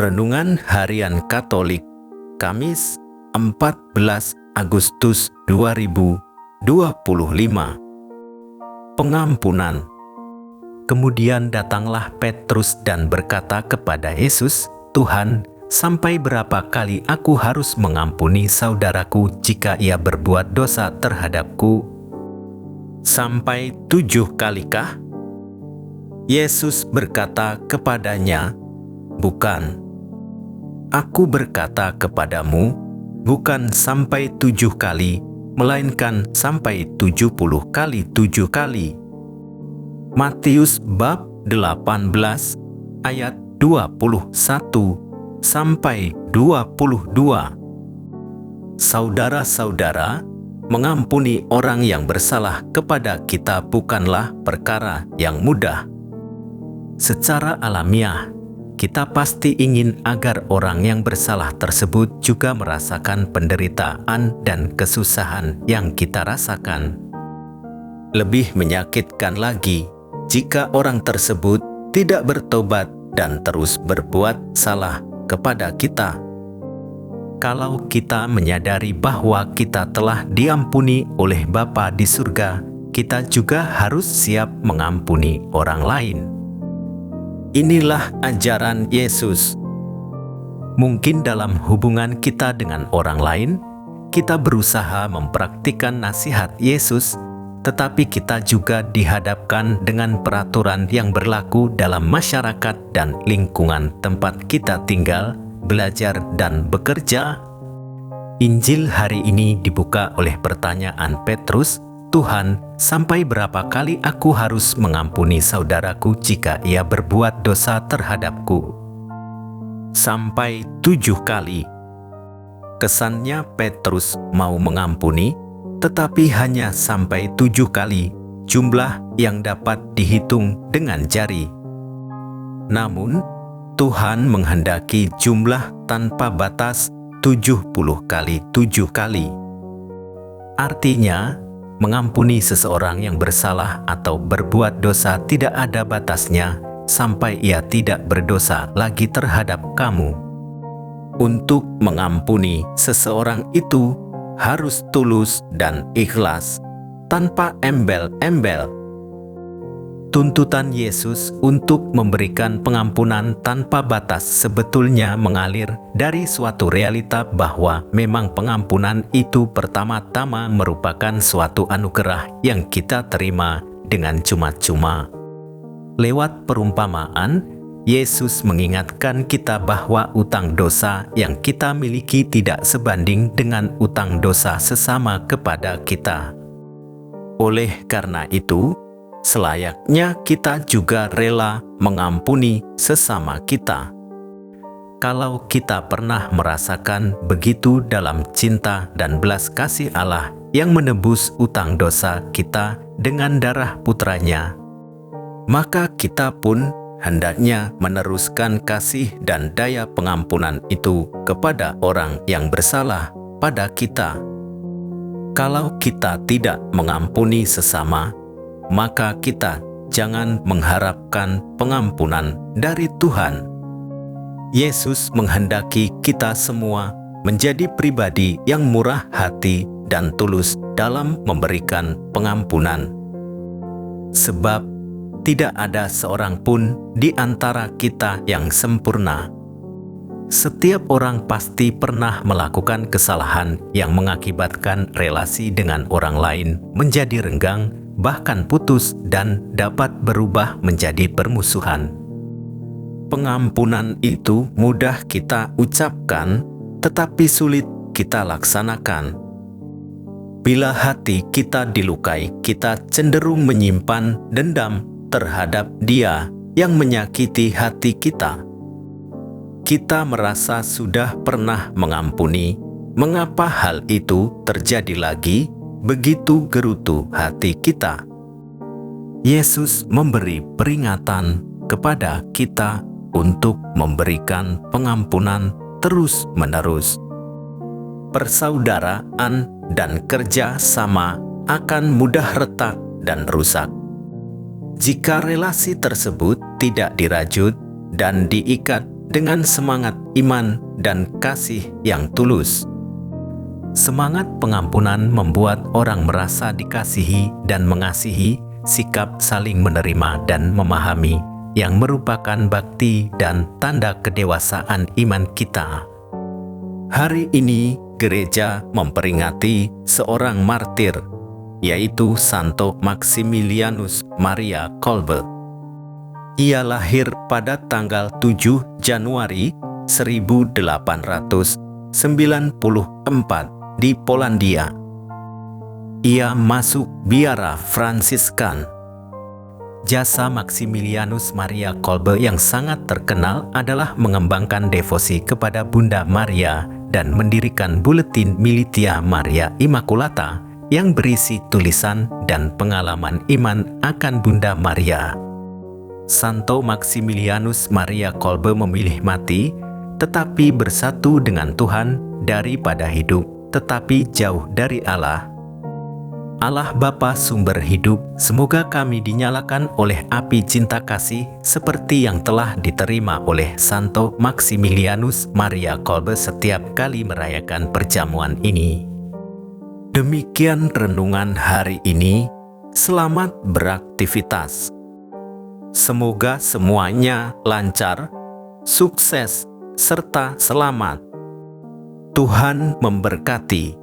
Renungan Harian Katolik, Kamis 14 Agustus 2025. Pengampunan. Kemudian datanglah Petrus dan berkata kepada Yesus, "Tuhan, sampai berapa kali aku harus mengampuni saudaraku jika ia berbuat dosa terhadapku? Sampai 7 kalikah?" Yesus berkata kepadanya, "Bukan. Aku berkata kepadamu, bukan sampai 7 kali, melainkan sampai 70 kali 7 kali." Matius bab 18 ayat 21 sampai 22. Saudara-saudara, mengampuni orang yang bersalah kepada kita bukanlah perkara yang mudah. Secara alamiah, kita pasti ingin agar orang yang bersalah tersebut juga merasakan penderitaan dan kesusahan yang kita rasakan. Lebih menyakitkan lagi jika orang tersebut tidak bertobat dan terus berbuat salah kepada kita. Kalau kita menyadari bahwa kita telah diampuni oleh Bapa di surga, kita juga harus siap mengampuni orang lain. Inilah ajaran Yesus. Mungkin dalam hubungan kita dengan orang lain, kita berusaha mempraktikkan nasihat Yesus, tetapi kita juga dihadapkan dengan peraturan yang berlaku dalam masyarakat dan lingkungan tempat kita tinggal, belajar, dan bekerja. Injil hari ini dibuka oleh pertanyaan Petrus, "Tuhan, sampai berapa kali aku harus mengampuni saudaraku jika ia berbuat dosa terhadapku?" Sampai 7 kali. Kesannya Petrus mau mengampuni, tetapi hanya sampai 7 kali, jumlah yang dapat dihitung dengan jari. Namun, Tuhan menghendaki jumlah tanpa batas 70 kali 7 kali. Artinya, mengampuni seseorang yang bersalah atau berbuat dosa tidak ada batasnya sampai ia tidak berdosa lagi terhadap kamu. Untuk mengampuni seseorang itu harus tulus dan ikhlas, tanpa embel-embel. Tuntutan Yesus untuk memberikan pengampunan tanpa batas sebetulnya mengalir dari suatu realita bahwa memang pengampunan itu pertama-tama merupakan suatu anugerah yang kita terima dengan cuma-cuma. Lewat perumpamaan, Yesus mengingatkan kita bahwa utang dosa yang kita miliki tidak sebanding dengan utang dosa sesama kepada kita. Oleh karena itu, selayaknya kita juga rela mengampuni sesama kita. Kalau kita pernah merasakan begitu dalam cinta dan belas kasih Allah yang menebus utang dosa kita dengan darah putranya, maka kita pun hendaknya meneruskan kasih dan daya pengampunan itu kepada orang yang bersalah pada kita. Kalau kita tidak mengampuni sesama, maka kita jangan mengharapkan pengampunan dari Tuhan. Yesus menghendaki kita semua menjadi pribadi yang murah hati dan tulus dalam memberikan pengampunan. Sebab tidak ada seorang pun di antara kita yang sempurna. Setiap orang pasti pernah melakukan kesalahan yang mengakibatkan relasi dengan orang lain menjadi renggang, bahkan putus, dan dapat berubah menjadi permusuhan. Pengampunan itu mudah kita ucapkan, tetapi sulit kita laksanakan. Bila hati kita dilukai, kita cenderung menyimpan dendam terhadap dia yang menyakiti hati kita. Kita merasa sudah pernah mengampuni, mengapa hal itu terjadi lagi? Begitu gerutu hati kita. Yesus memberi peringatan kepada kita untuk memberikan pengampunan terus-menerus. Persaudaraan dan kerja sama akan mudah retak dan rusak jika relasi tersebut tidak dirajut dan diikat dengan semangat iman dan kasih yang tulus. Semangat pengampunan membuat orang merasa dikasihi dan mengasihi, sikap saling menerima dan memahami, yang merupakan bakti dan tanda kedewasaan iman kita. Hari ini, gereja memperingati seorang martir, yaitu Santo Maximilianus Maria Kolbe. Ia lahir pada tanggal 7 Januari 1894 di Polandia. Ia masuk biara Fransiskan. Jasa Maximilianus Maria Kolbe yang sangat terkenal adalah mengembangkan devosi kepada Bunda Maria dan mendirikan buletin Militia Maria Immaculata yang berisi tulisan dan pengalaman iman akan Bunda Maria. Santo Maximilianus Maria Kolbe memilih mati, tetapi bersatu dengan Tuhan daripada hidup, tetapi jauh dari Allah. Allah Bapa sumber hidup, semoga kami dinyalakan oleh api cinta kasih seperti yang telah diterima oleh Santo Maximilianus Maria Kolbe setiap kali merayakan perjamuan ini. Demikian renungan hari ini. Selamat beraktivitas. Semoga semuanya lancar, sukses, serta selamat. Tuhan memberkati.